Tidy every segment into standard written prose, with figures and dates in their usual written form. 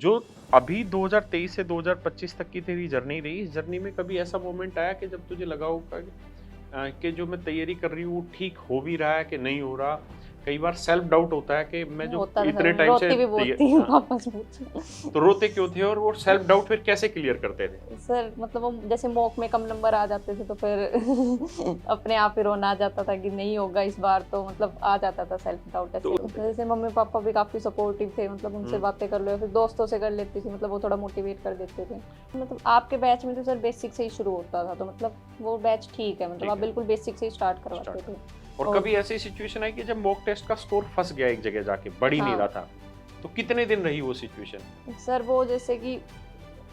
जो अभी 2023 से 2025 तक की तेरी जर्नी रही, इस जर्नी में कभी ऐसा मोमेंट आया कि जब तुझे लगा होगा कि जो मैं तैयारी कर रही हूँ वो ठीक हो भी रहा है कि नहीं हो रहा? कई बार सेल्फ डाउट होता है कि मैं जो होता था इतने सर, टाइम से रोती भी बहुत थी पापा से पूछो। तो रोते क्यों थे और वो सेल्फ डाउट फिर कैसे क्लियर करते थे? सर मतलब वो जैसे मॉक में कम नंबर आ जाते थे तो फिर अपने आप ही रोना आ जाता था कि नहीं होगा इस बार, तो मतलब आ जाता था सेल्फ डाउट तो ऐसे। जैसे मम्मी पापा भी काफ़ी सपोर्टिव थे, मतलब उनसे बातें कर लो या फिर दोस्तों से कर लेती थी, मतलब वो थोड़ा मोटिवेट कर देते थे। मतलब आपके बैच में तो सर बेसिक से ही शुरू होता था, तो मतलब वो बैच ठीक है, मतलब आप बिल्कुल बेसिक से ही स्टार्ट करवाते थे। और कभी ऐसी सिचुएशन आई कि जब मॉक टेस्ट का स्कोर फंस गया एक जगह जाके, बढ़ ही नहीं रहा था, तो कितने दिन रही वो सिचुएशन? सर वो जैसे कि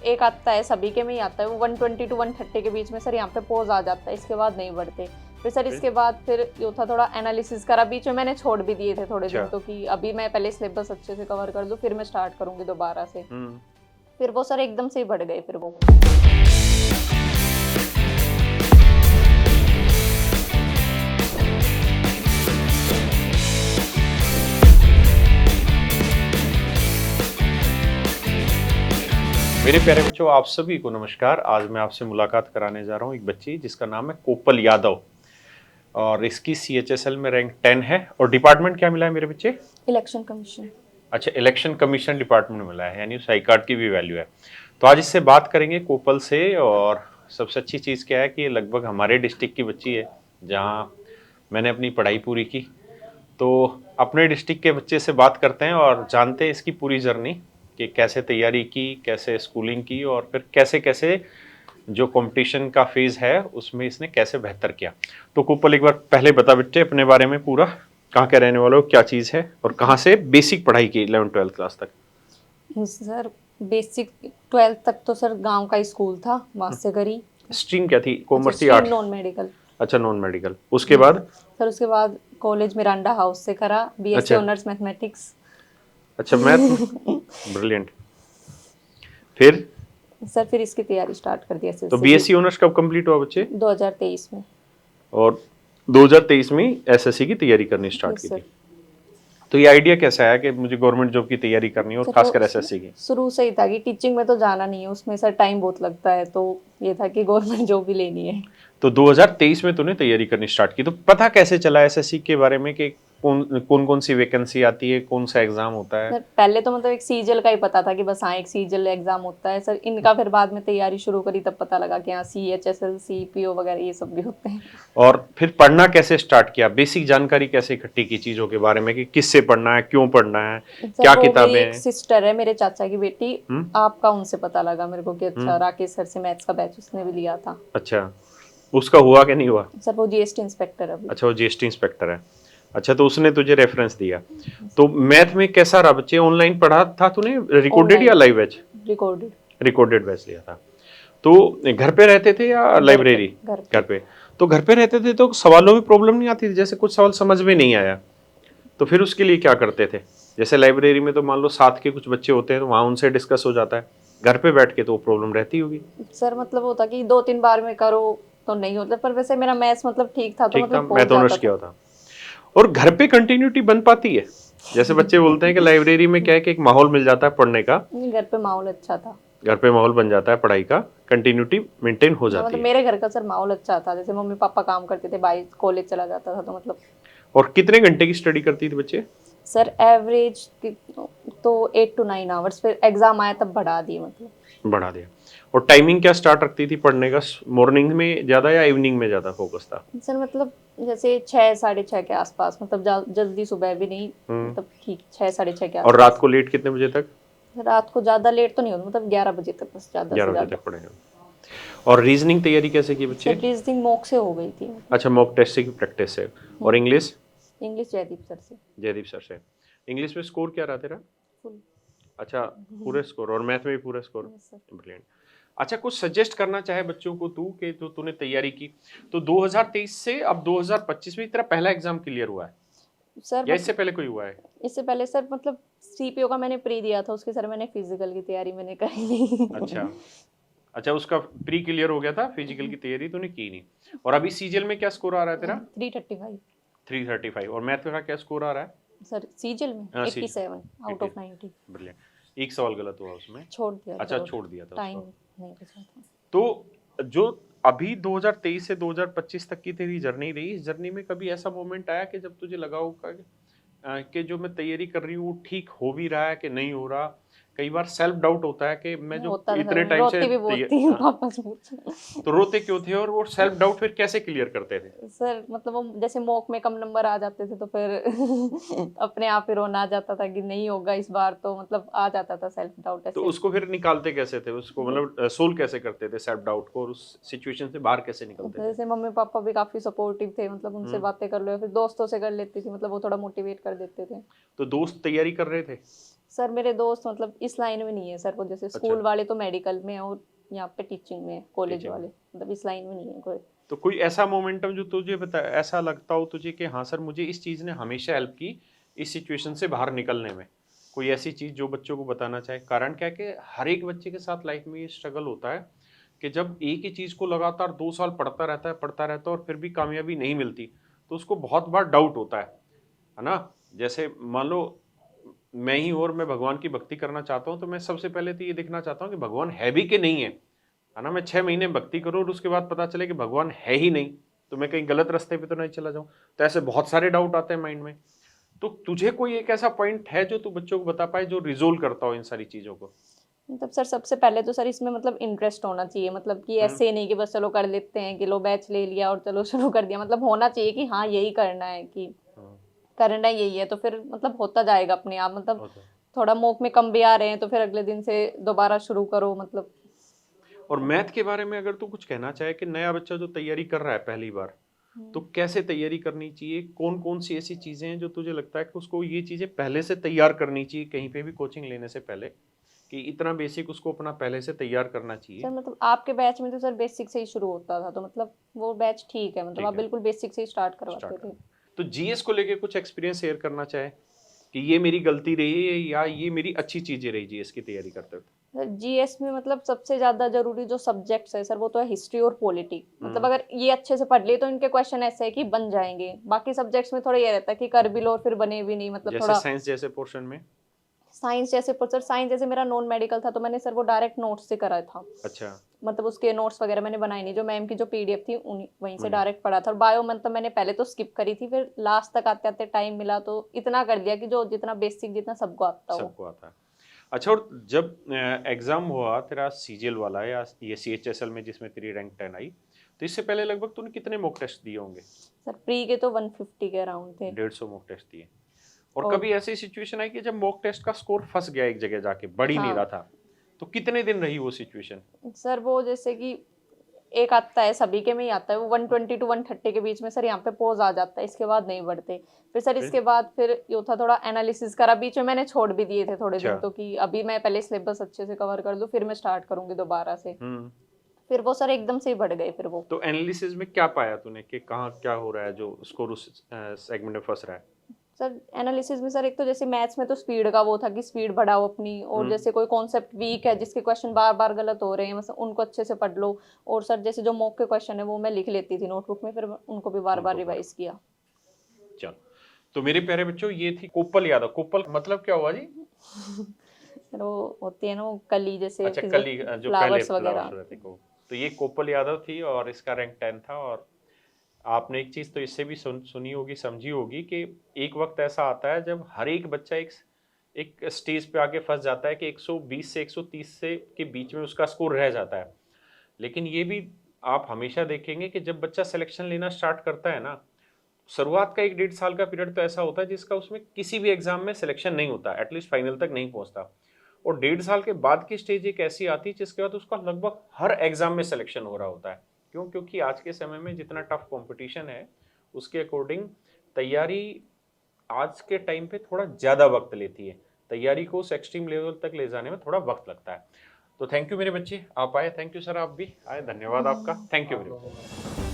एक आता है, सभी के में ही आता है, वो 120 टू 130 के बीच में सर यहाँ पे पोज आ जाता है, इसके बाद नहीं बढ़ते। फिर सर इसके बाद फिर ये था थोड़ा एनालिसिस करा, बीच में मैंने छोड़ भी दिए थे थोड़े दिन, तो कि अभी मैं पहले सिलेबस अच्छे से कवर कर लूँ फिर मैं स्टार्ट करूंगी दोबारा से। फिर वो सर एकदम से ही बढ़ गए फिर वो। मेरे प्यारे बच्चों, आप सभी को नमस्कार। आज मैं आपसे मुलाकात कराने जा रहा हूँ एक बच्ची जिसका नाम है कोपल यादव, और इसकी CHSL में रैंक 10 है। और डिपार्टमेंट क्या मिला है मेरे बच्चे? Election commission. अच्छा, इलेक्शन कमीशन डिपार्टमेंट मिला है, यानी साई कार्ड की भी वैल्यू है। तो आज इससे बात करेंगे कोपल से। और सबसे अच्छी चीज़ क्या है कि ये लगभग हमारे डिस्ट्रिक्ट की बच्ची है जहाँ मैंने अपनी पढ़ाई पूरी की। तो अपने डिस्ट्रिक्ट के बच्चे से बात करते हैं और जानते हैं इसकी पूरी जर्नी कि कैसे तैयारी की, कैसे स्कूलिंग की, और फिर कैसे कैसे जो कंपटीशन का फेज है उसमें इसने कैसे बेहतर किया। तो कोपल, एक बार पहले बता बच्चे अपने बारे में पूरा, कहाँ के रहने वाले हो, क्या चीज़ है, और कहाँ से बेसिक पढ़ाई की 11th-12th क्लास तक? सर बेसिक 12th तक तो सर गांव का ही स्कूल था, वहां से करी। स्ट्रीम क्या थी, कॉमर्स थी, स्ट्रीम आर्ट? Non medical. अच्छा, नॉन मेडिकल। उसके बाद? सर उसके बाद कॉलेज मिरांडा हाउस से करा, BSc अच्छा ऑनर्स मैथमेटिक्स। अच्छा, मैथ में ब्रिलियंट। फिर? सर फिर इसकी तैयारी स्टार्ट कर दी तो SSC की। BSc ऑनर्स कब कंप्लीट हुआ बच्चे? 2023 में। और 2023 में SSC की तैयारी करनी स्टार्ट यस की सर। थी। तो ये आइडिया कैसा आया कि मुझे गवर्नमेंट जॉब की तैयारी करनी है, और सर खासकर वो SSC की? शुरू से ही था कि टीचिंग में तो जाना नहीं है, उसमें सर टाइम बहुत लगता है, तो ये था कि गवर्नमेंट जॉब भी लेनी है। तो 2023 में तूने तैयारी करनी स्टार्ट की, तो पता कैसे चला SSC के बारे में कि कौन कौन सी वैकेंसी आती है, कौन सा एग्जाम होता है? सर पहले तो मतलब एक सीजल का ही पता था कि बस हाँ एक सीजल एग्जाम होता है सर, इनका फिर बाद में तैयारी शुरू करी तब पता लगा कि हाँ CHSL CPO वगैरह ये सब भी होते हैं। और फिर पढ़ना कैसे स्टार्ट किया, बेसिक जानकारी कैसे इकट्ठी की चीजों के बारे में कि किससे पढ़ना है, क्यों पढ़ना है, सर क्या वो मेरी किताबें एक हैं? सिस्टर है, मेरे चाचा की बेटी, आपका उनसे पता लगा मेरे को कि अच्छा राकेश सर से मैथ्स का बैच उसने भी लिया था। अच्छा, उसका हुआ कि नहीं हुआ? सर वो GST इंस्पेक्टर है अभी। अच्छा, वो GST इंस्पेक्टर है। अच्छा, तो उसने तुझे रेफरेंस दिया। तो मैथ में कैसा रहा बच्चे, ऑनलाइन पढ़ा था तूने, रिकॉर्डेड या online live batch? Recorded. Recorded batch लिया था। तो घर पे रहते थे या लाइब्रेरी? घर पे। तो घर पे रहते थे तो सवालों में प्रॉब्लम नहीं आती थी? जैसे कुछ सवाल समझ में नहीं आया तो फिर उसके लिए क्या करते थे? जैसे लाइब्रेरी में तो मान लो साथ के कुछ बच्चे होते हैं तो वहां उनसे डिस्कस हो जाता है, घर पे बैठ के तो वो प्रॉब्लम रहती होगी। सर मतलब होता कि 2-3 बार में करो तो नहीं होता, पर वैसे मेरा मैथ्स मतलब ठीक था, तो ठीक था, मतलब हो मैथ ऑनर्स जाता किया था। था। और घर पे कंटिन्यूटी बन पाती है? जैसे बच्चे बोलते हैं कि लाइब्रेरी में क्या है कि एक माहौल मिल जाता है पढ़ने का, घर पे माहौल अच्छा था। घर पे माहौल बन जाता है पढ़ाई का, कंटिन्यूटी मेंटेन हो हाँ जाती मतलब है। मेरे घर का सर माहौल अच्छा था, जैसे मम्मी पापा काम करते थे, भाई कॉलेज चला जाता था, तो मतलब। और कितने घंटे की स्टडी करती थी बच्चे? सर एवरेज तो 8 to 9 आवर्स, फिर एग्जाम आया तब बढ़ा दिए मतलब। बढ़ा दिया। और टाइमिंग क्या स्टार्ट रखती थी पढ़ने का, मॉर्निंग में ज्यादा या इवनिंग में ज्यादा फोकस था? सर मतलब जैसे 6-6:30 के आसपास, मतलब जल्दी सुबह भी नहीं, मतलब ठीक 6-6:30 के और रात आसपास। को लेट कितने बजे तक? रात को ज्यादा लेट तो नहीं होता, मतलब 11 बजे तक बस, ज्यादा से 11 बजे ज्यादा। तक पढ़ेगा। और रीजनिंग तैयारी कैसे की सर बच्चे? रीजनिंग मॉक से हो गई थी। अच्छा, मॉक टेस्ट से की प्रैक्टिस से। और इंग्लिश? इंग्लिश जयदीप सर से। जयदीप सर से। इंग्लिश में स्कोर क्या रहा तेरा? फुल। अच्छा, पूरे स्कोर। और मैथ में भी पूरे स्कोर? Yes sir. ब्रिलियंट। अच्छा, कुछ सजेस्ट करना चाहे बच्चों को तू कि जो तूने तैयारी की, तो 2023 से अब 2025 में तेरा पहला एग्जाम क्लियर हुआ है सर या इससे मतलब पहले कोई हुआ है? इससे पहले सर मतलब CPO का मैंने प्री दिया था, उसके सर मैंने फिजिकल की तैयारी मैंने करी नहीं। अच्छा अच्छा, उसका प्री क्लियर हो गया था, फिजिकल की तैयारी तूने की नहीं। और अभी सीजीएल में क्या स्कोर आ रहा है तेरा? 335। 335। और मैथ का क्या स्कोर आ रहा है? सर सीजल में हाँ, 87 आउट ऑफ 90। ब्रिलियंट। एक सवाल गलत हुआ उसमें? छोड़ दिया था अच्छा, और छोड़ दिया था टाइम उसको। नहीं बचा था। तो जो अभी 2023 से 2025 तक की तेरी जर्नी रही, इस जर्नी में कभी ऐसा मोमेंट आया कि जब तुझे लगा होगा कि जो मैं तैयारी कर रही हूँ वो ठीक हो भी रहा है कि नहीं हो रहा? कई बार सेल्फ डाउट होता है कि मैं जो होता था सर, इतने मैं टाइम से रोती भी बहुत थी पापा से पूछो। तो रोते क्यों थे और वो सेल्फ डाउट फिर कैसे क्लियर करते थे? सर मतलब वो जैसे मॉक में कम नंबर आ जाते थे तो फिर अपने आप ही रोना आ जाता था कि नहीं होगा इस बार, तो मतलब आ जाता था सेल्फ डाउट तो ऐसे। उसको फिर निकालते कैसे थे? उसको मतलब सोल्व कैसे करते थे सेल्फ डाउट को, और उस सिचुएशन से बाहर कैसे निकलते थे? जैसे मम्मी पापा भी काफी सपोर्टिव थे, मतलब उनसे हम्म। बातें कर लो या फिर दोस्तों से कर लेती थी, मतलब वो थोड़ा मोटिवेट कर देते थे। तो दोस्त तैयारी कर रहे थे? सर मेरे दोस्त मतलब इस लाइन में नहीं है सर, वो जैसे अच्छा, स्कूल वाले तो मेडिकल में है और यहाँ पे टीचिंग में है, कॉलेज टीचिंग वाले में। मतलब इस लाइन में नहीं है कोई। तो कोई ऐसा मोमेंटम जो तुझे ऐसा लगता हो तुझे कि हाँ सर मुझे इस चीज़ ने हमेशा हेल्प की इस सिचुएशन से बाहर निकलने में? कोई ऐसी चीज़ जो बच्चों को बताना चाहे? कारण क्या है कि हर एक बच्चे के साथ लाइफ में ये स्ट्रगल होता है कि जब एक ही चीज़ को लगातार 2 साल पढ़ता रहता है और फिर भी कामयाबी नहीं मिलती, तो उसको बहुत बार डाउट होता है ना? जैसे मान लो मैं ही हूँ और मैं भगवान की भक्ति करना चाहता हूँ, तो मैं सबसे पहले तो ये देखना चाहता हूँ कि भगवान है भी कि नहीं है ना? मैं 6 महीने भक्ति करूँ और उसके बाद पता चले कि भगवान है ही नहीं, तो मैं कहीं गलत रास्ते पे तो नहीं चला जाऊँ। तो ऐसे बहुत सारे डाउट आते हैं माइंड में। तो तुझे कोई एक ऐसा पॉइंट है जो तू बच्चों को बता पाए जो रिज़ोल्व करता हो इन सारी चीज़ों को? मतलब सर सबसे पहले तो सर इसमें मतलब इंटरेस्ट होना चाहिए, मतलब कि हुँ, ऐसे ही नहीं कि बस चलो कर लेते हैं कि लो बैच ले लिया और चलो शुरू कर दिया, मतलब होना चाहिए कि हाँ यही करना है, कि हाँ, करना यही है, तो फिर मतलब होता जाएगा अपने आप, मतलब होता है। थोड़ा मॉक में कम भी आ रहे हैं तो फिर अगले दिन से दोबारा शुरू करो मतलब। और मैथ के बारे में अगर तू कुछ कहना चाहे कि नया बच्चा जो तैयारी कर रहा है पहली बार, तो कैसे तैयारी करनी चाहिए? कौन-कौन सी ऐसी चीज़ें हैं जो तुझे लगता है कि उसको ये चीज़ें पहले से तैयार करनी चाहिए कहीं पे भी कोचिंग लेने से पहले, कि इतना बेसिक उसको अपना पहले से तैयार करना सर चाहिए? मतलब आपके बैच में तो सर बेसिक से ही शुरू होता था, तो मतलब वो बैच ठीक है, मतलब आप ठीक है, बिल्कुल बेसिक से ही स्टार्ट स्टार्ट करवाते थे। करना। तो जीएस को लेके कुछ एक्सपीरियंस शेयर करना चाहे कि ये मेरी गलती रही है या ये मेरी अच्छी चीज़ें रही जीएस की तैयारी करते वक़्त? सर जीएस में मतलब सबसे ज़्यादा ज़रूरी जो सब्जेक्ट्स है सर वो तो है हिस्ट्री और पॉलिटी, मतलब हुँ, अगर ये अच्छे से पढ़ लिए तो इनके क्वेश्चन ऐसे है कि बन जाएंगे। बाकी सब्जेक्ट्स में थोड़ा ये रहता है कि कर भी लो और फिर बने भी नहीं, मतलब जैसे थोड़ा साइंस जैसे पोर्शन में? साइंस जैसे पर सर साइंस जैसे मेरा नॉन मेडिकल था तो मैंने सर वो डायरेक्ट नोट्स से करा था, अच्छा, मतलब उसके नोट्स वगैरह मैंने बनाए नहीं, जो मैम की जो पीडीएफ थी उन्हीं वहीं से वही, डायरेक्ट पढ़ा था। और बायो मतलब मैंने पहले तो स्किप करी थी, फिर लास्ट तक आते आते टाइम मिला तो इतना कर दिया कि जो जितना बेसिक जितना सबको आता हो। सबको आता है। अच्छा, और जब एग्ज़ाम हुआ तेरा सीजीएल वाला या ये सीएचएसएल में जिसमें तेरी रैंक 10 आई, तो इससे पहले लगभग तूने कितने मॉक टेस्ट दिए होंगे? सर प्री के तो 150 के अराउंड थे। 150 मॉक टेस्ट दिए। और और कभी ऐसी सिचुएशन आई कि जब मॉक टेस्ट का स्कोर फँस गया एक जगह जाके, बढ़ ही नहीं हाँ रहा था, तो कितने दिन रही वो सिचुएशन? सर वो जैसे कि एक आता है सभी के में ही आता है वो 120 टू 130 के बीच में सर, यहाँ पे पॉज आ जाता है, इसके बाद नहीं बढ़ते। फिर सर फिर? इसके बाद फिर ये था थोड़ा एनालिसिस करा, बीच में मैंने छोड़ भी दिए थे थोड़े अच्छा, दिन, तो कि अभी मैं पहले सिलेबस अच्छे से कवर कर लूँ फिर मैं स्टार्ट करूंगी दोबारा से। हुँ। फिर वो सर एकदम से ही बढ़ गए फिर वो। तो एनालिसिस में क्या पाया तूने कि कहाँ क्या हो रहा है जो स्कोर उस सेगमेंट में फँस रहा है? सर एनालिसिस में सर एक तो जैसे मैथ्स में तो स्पीड का वो था कि स्पीड बढ़ाओ अपनी, और हुँ, जैसे कोई कॉन्सेप्ट वीक है जिसके क्वेश्चन बार बार गलत हो रहे हैं मतलब उनको अच्छे से पढ़ लो। और सर जैसे जो मॉक के क्वेश्चन है वो मैं लिख लेती थी नोटबुक में, फिर उनको भी बार बार उनको पढ़ो। रिवाइज किया। चलो, तो मेरे प्यारे बच्चों ये थी कोपल यादव। कोपल मतलब क्या हुआ जी? फिर वो होती है ना वो कली जैसे अच्छा, फिर कली जो पहले फ्लावर्स फ्लावर्स वगैरह। रहते को। तो ये कोपल यादव थी और इसका रैंक 10 था। और आपने एक चीज़ तो इससे भी सुनी होगी, समझी होगी कि एक वक्त ऐसा आता है जब हर एक बच्चा एक एक स्टेज पे आके फंस जाता है कि 120 से 130 से के बीच में उसका स्कोर रह जाता है। लेकिन ये भी आप हमेशा देखेंगे कि जब बच्चा सिलेक्शन लेना स्टार्ट करता है ना, शुरुआत का 1 डेढ़ साल का पीरियड तो ऐसा होता है जिसका उसमें किसी भी एग्जाम में सिलेक्शन नहीं होता, एटलीस्ट फाइनल तक नहीं पहुंचता। और 1.5 साल के बाद की स्टेज एक ऐसी आती है जिसके बाद उसका लगभग हर एग्जाम में सिलेक्शन हो रहा होता है। क्यों? क्योंकि आज के समय में जितना टफ कंपटीशन है उसके अकॉर्डिंग तैयारी आज के टाइम पे थोड़ा ज़्यादा वक्त लेती है। तैयारी को उस एक्सट्रीम लेवल तक ले जाने में थोड़ा वक्त लगता है। तो थैंक यू मेरे बच्चे, आप आए। थैंक यू सर, आप भी आए, धन्यवाद आपका। थैंक यू मेरे बच्चे।